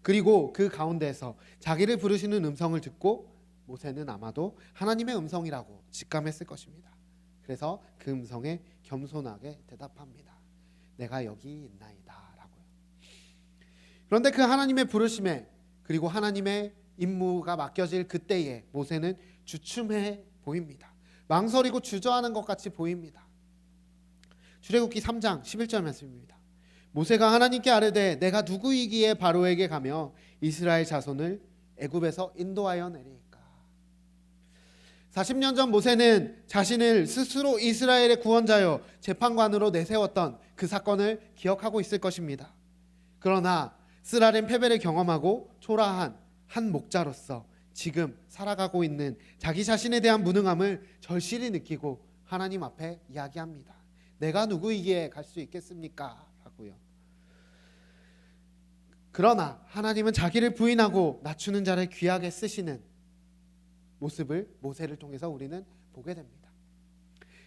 그리고 그 가운데에서 자기를 부르시는 음성을 듣고 모세는 아마도 하나님의 음성이라고 직감했을 것입니다. 그래서 그 음성에 겸손하게 대답합니다. 내가 여기 있나이다 라고요. 그런데 그 하나님의 부르심에 그리고 하나님의 임무가 맡겨질 그때에 모세는 주춤해 보입니다. 망설이고 주저하는 것 같이 보입니다. 출애굽기 3장 11절 말씀입니다. 모세가 하나님께 아뢰되 내가 누구이기에 바로에게 가며 이스라엘 자손을 애굽에서 인도하여 내리까. 40년 전 모세는 자신을 스스로 이스라엘의 구원자여 재판관으로 내세웠던 그 사건을 기억하고 있을 것입니다. 그러나 쓰라린 패배를 경험하고 초라한 한 목자로서 지금 살아가고 있는 자기 자신에 대한 무능함을 절실히 느끼고 하나님 앞에 이야기합니다. 내가 누구이기에 갈 수 있겠습니까? 라고요. 그러나 하나님은 자기를 부인하고 낮추는 자를 귀하게 쓰시는 모습을 모세를 통해서 우리는 보게 됩니다.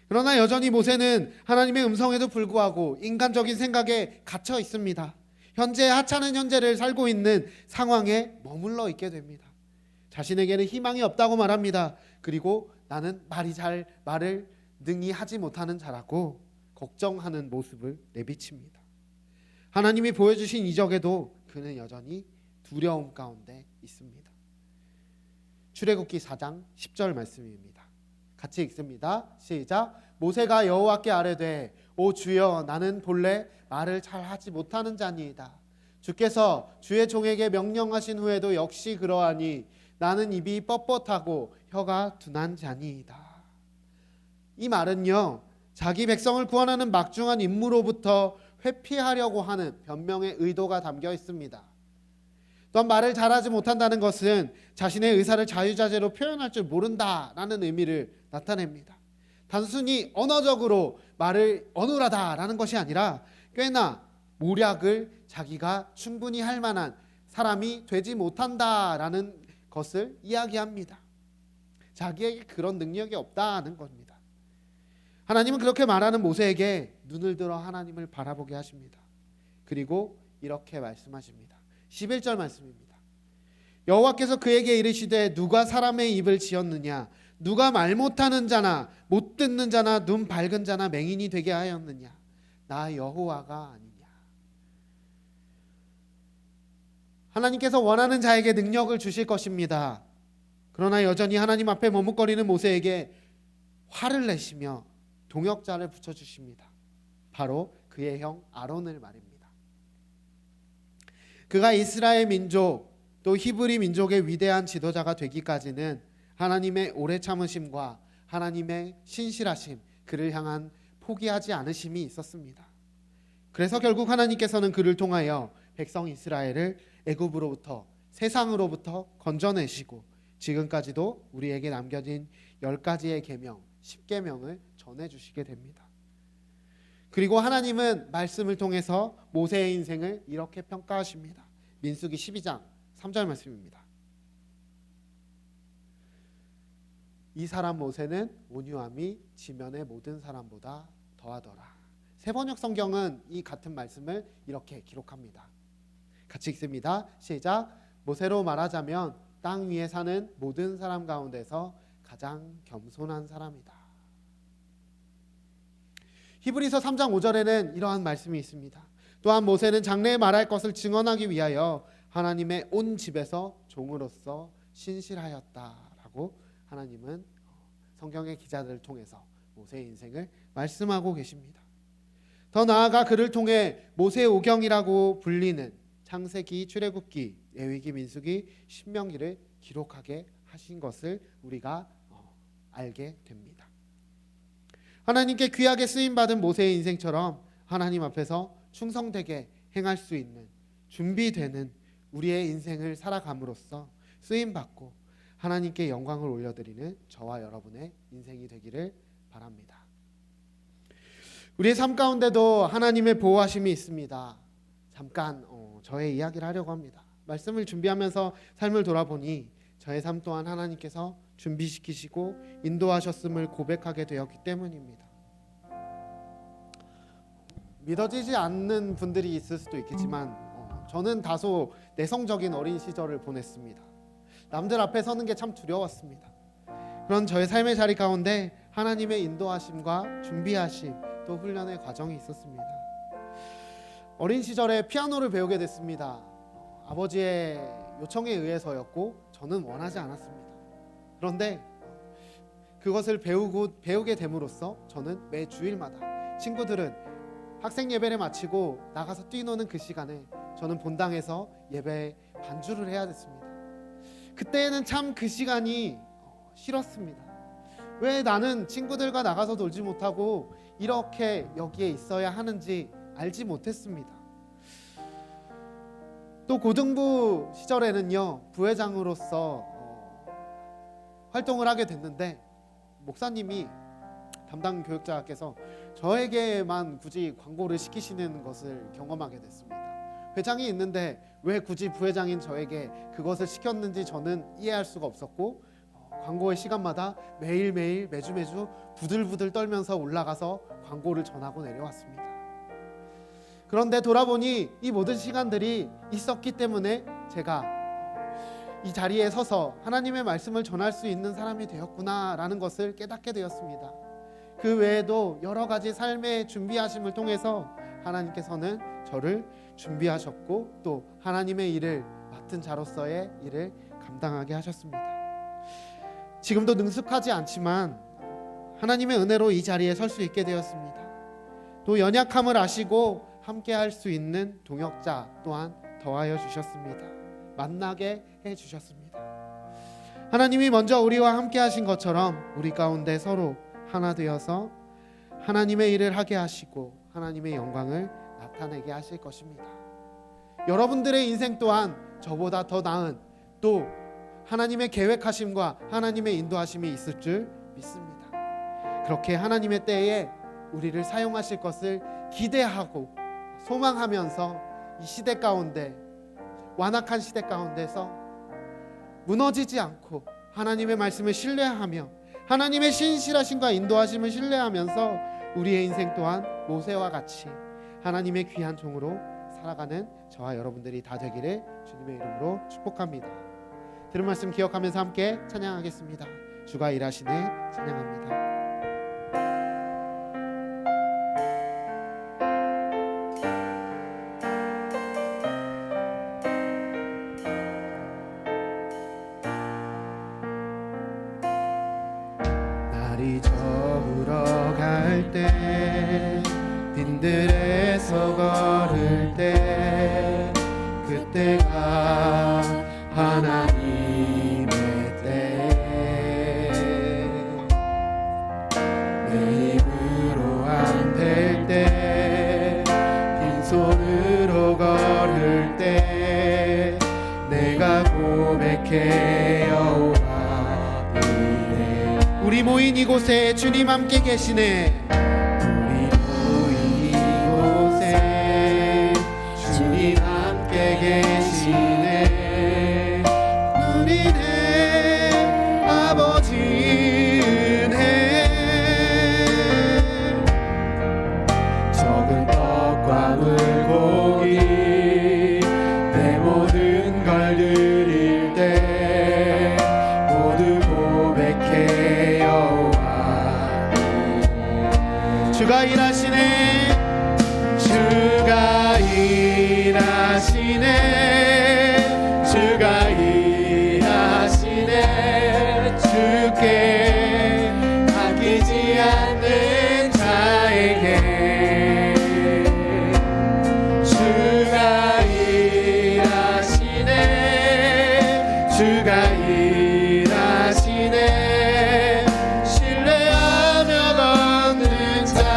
그러나 여전히 모세는 하나님의 음성에도 불구하고 인간적인 생각에 갇혀 있습니다. 현재 하찮은 현재를 살고 있는 상황에 머물러 있게 됩니다. 자신에게는 희망이 없다고 말합니다. 그리고 나는 말을 능히 하지 못하는 자라고 걱정하는 모습을 내비칩니다. 하나님이 보여주신 이적에도 그는 여전히 두려움 가운데 있습니다. 출애굽기 4장 10절 말씀입니다. 같이 읽습니다. 시작. 모세가 여호와께 아뢰되 오 주여 나는 본래 말을 잘 하지 못하는 자니이다. 주께서 주의 종에게 명령하신 후에도 역시 그러하니 나는 입이 뻣뻣하고 혀가 둔한 자니이다. 이 말은요, 자기 백성을 구원하는 막중한 임무로부터 회피하려고 하는 변명의 의도가 담겨 있습니다. 또한 말을 잘하지 못한다는 것은 자신의 의사를 자유자재로 표현할 줄 모른다라는 의미를 나타냅니다. 단순히 언어적으로 말을 어눌하다라는 것이 아니라 꽤나 모략을 자기가 충분히 할 만한 사람이 되지 못한다라는 것을 이야기합니다. 자기에게 그런 능력이 없다는 겁니다. 하나님은 그렇게 말하는 모세에게 눈을 들어 하나님을 바라보게 하십니다. 그리고 이렇게 말씀하십니다. 11절 말씀입니다. 여호와께서 그에게 이르시되 누가 사람의 입을 지었느냐 누가 말 못하는 자나 못 듣는 자나 눈 밝은 자나 맹인이 되게 하였느냐 나 여호와가 아니냐. 하나님께서 원하는 자에게 능력을 주실 것입니다. 그러나 여전히 하나님 앞에 머뭇거리는 모세에게 화를 내시며 동역자를 붙여주십니다. 바로 그의 형 아론을 말입니다. 그가 이스라엘 민족 또 히브리 민족의 위대한 지도자가 되기까지는 하나님의 오래 참으심과 하나님의 신실하심, 그를 향한 포기하지 않으심이 있었습니다. 그래서 결국 하나님께서는 그를 통하여 백성 이스라엘을 애굽으로부터 세상으로부터 건져내시고 지금까지도 우리에게 남겨진 10가지의 계명, 10계명을 전해주시게 됩니다. 그리고 하나님은 말씀을 통해서 모세의 인생을 이렇게 평가하십니다. 민수기 12장 3절 말씀입니다. 이 사람 모세는 온유함이 지면의 모든 사람보다 더하더라. 세번역 성경은 이 같은 말씀을 이렇게 기록합니다. 같이 읽습니다. 시작. 모세로 말하자면 땅 위에 사는 모든 사람 가운데서 가장 겸손한 사람이다. 히브리서 3장 5절에는 이러한 말씀이 있습니다. 또한 모세는 장래에 말할 것을 증언하기 위하여 하나님의 온 집에서 종으로서 신실하였다라고 하나님은 성경의 기자들을 통해서 모세의 인생을 말씀하고 계십니다. 더 나아가 그를 통해 모세 오경이라고 불리는 창세기, 출애굽기, 레위기, 민수기, 신명기를 기록하게 하신 것을 우리가 알게 됩니다. 하나님께 귀하게 쓰임받은 모세의 인생처럼 하나님 앞에서 충성되게 행할 수 있는 준비되는 우리의 인생을 살아감으로써 쓰임받고 하나님께 영광을 올려드리는 저와 여러분의 인생이 되기를 바랍니다. 우리의 삶 가운데도 하나님의 보호하심이 있습니다. 잠깐 저의 이야기를 하려고 합니다. 말씀을 준비하면서 삶을 돌아보니 저의 삶 또한 하나님께서 준비시키시고 인도하셨음을 고백하게 되었기 때문입니다. 믿어지지 않는 분들이 있을 수도 있겠지만 저는 다소 내성적인 어린 시절을 보냈습니다. 남들 앞에 서는 게 참 두려웠습니다. 그런 저의 삶의 자리 가운데 하나님의 인도하심과 준비하심 또 훈련의 과정이 있었습니다. 어린 시절에 피아노를 배우게 됐습니다. 아버지의 요청에 의해서였고 저는 원하지 않았습니다. 그런데 그것을 배우게 됨으로써 저는 매 주일마다 친구들은 학생 예배를 마치고 나가서 뛰노는 그 시간에 저는 본당에서 예배 반주를 해야 됐습니다. 그때는 참 그 시간이 싫었습니다. 왜 나는 친구들과 나가서 놀지 못하고 이렇게 여기에 있어야 하는지 알지 못했습니다. 또 고등부 시절에는요, 부회장으로서 활동을 하게 됐는데 목사님이 담당 교육자께서 저에게만 굳이 광고를 시키시는 것을 경험하게 됐습니다. 회장이 있는데 왜 굳이 부회장인 저에게 그것을 시켰는지 저는 이해할 수가 없었고 광고의 시간마다 매일매일 매주 부들부들 떨면서 올라가서 광고를 전하고 내려왔습니다. 그런데 돌아보니 이 모든 시간들이 있었기 때문에 제가 이 자리에 서서 하나님의 말씀을 전할 수 있는 사람이 되었구나라는 것을 깨닫게 되었습니다. 그 외에도 여러 가지 삶의 준비하심을 통해서 하나님께서는 저를 준비하셨고 또 하나님의 일을 맡은 자로서의 일을 감당하게 하셨습니다. 지금도 능숙하지 않지만 하나님의 은혜로 이 자리에 설 수 있게 되었습니다. 또 연약함을 아시고 함께 할 수 있는 동역자 또한 더하여 주셨습니다. 만나게 해주셨습니다. 하나님이 먼저 우리와 함께 하신 것처럼 우리 가운데 서로 하나 되어서 하나님의 일을 하게 하시고 하나님의 영광을 나타내게 하실 것입니다. 여러분들의 인생 또한 저보다 더 나은 또 하나님의 계획하심과 하나님의 인도하심이 있을 줄 믿습니다. 그렇게 하나님의 때에 우리를 사용하실 것을 기대하고 소망하면서 이 시대 가운데 완악한 시대 가운데서 무너지지 않고 하나님의 말씀을 신뢰하며 하나님의 신실하심과 인도하심을 신뢰하면서 우리의 인생 또한 모세와 같이 하나님의 귀한 종으로 살아가는 저와 여러분들이 다 되기를 주님의 이름으로 축복합니다. 들은 말씀 기억하면서 함께 찬양하겠습니다. 주가 일하시네 찬양합니다. 날이 저물어 갈 때 빈들에서 걸을 때 그때가 하나님의 때 내 힘으로 안 될 때 빈손으로 걸을 때 내가 고백해 여호와 이래. 우리 모인 이곳에 주님 함께 계시네. 우리 모인 이곳에 주님 함께 계시네. 주가 일하시네 주가 일하시네 주가 일하시네 주께 아끼지 않는 자에게 주가 일하시네 주가 일하시네 신뢰하며 걷는 자에게.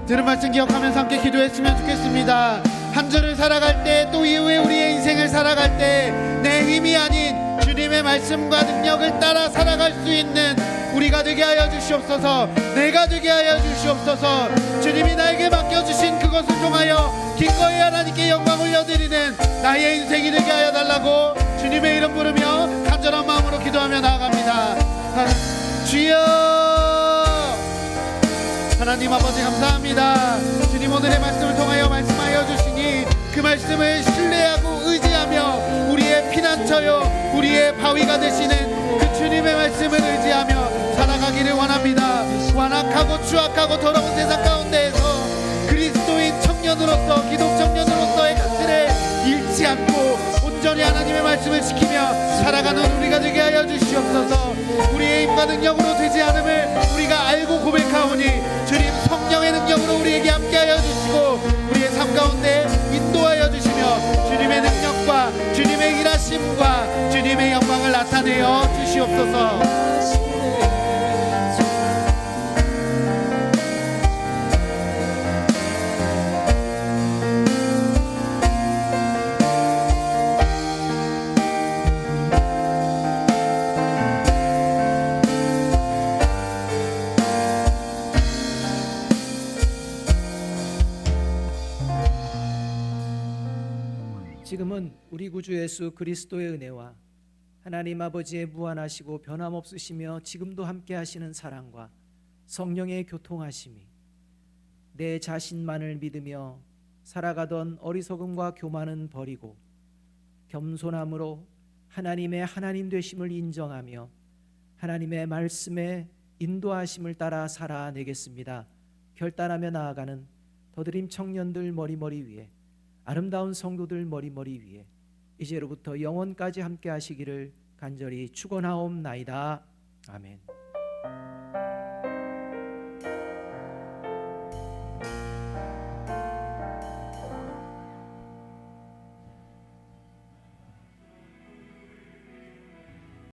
들은 말씀 기억하면서 함께 기도했으면 좋겠습니다. 한 주를 살아갈 때 또 이후에 우리의 인생을 살아갈 때 내 힘이 아닌 주님의 말씀과 능력을 따라 살아갈 수 있는 우리가 되게 하여 주시옵소서. 내가 되게 하여 주시옵소서. 주님이 나에게 맡겨주신 그것을 통하여 기꺼이 하나님께 영광 올려드리는 나의 인생이 되게 하여 달라고 주님의 이름 부르며 간절한 마음으로 기도하며 나아갑니다. 주여 하나님 아버지 감사합니다. 주님 오늘의 말씀을 통하여 말씀하여 주시니 그 말씀을 신뢰하고 의지하며 우리의 피난처요 우리의 바위가 되시는 그 주님의 말씀을 의지하며 살아가기를 원합니다. 완악하고 추악하고 더러운 세상 가운데에서 그리스도인 청년으로서 기독 청년으로서의 가치를 잃지 않고 온전히 하나님의 말씀을 지키며 살아가는 우리가 되게 하여 주시옵소서. 우리의 힘과 능력으로 되지 않음을 우리가 알고 고백하오니 주님 성령의 능력으로 우리에게 함께하여 주시고 우리의 삶 가운데 인도하여 주시며 주님의 능력과 주님의 일하심과 주님의 영광을 나타내어 주시옵소서. 지금은 우리 구주 예수 그리스도의 은혜와 하나님 아버지의 무한하시고 변함없으시며 지금도 함께 하시는 사랑과 성령의 교통하심이 내 자신만을 믿으며 살아가던 어리석음과 교만은 버리고 겸손함으로 하나님의 하나님 되심을 인정하며 하나님의 말씀에 인도하심을 따라 살아내겠습니다. 결단하며 나아가는 더드림 청년들 머리머리 위에 아름다운 성도들 머리머리 위에 이제로부터 영원까지 함께 하시기를 간절히 축원하옵나이다. 아멘.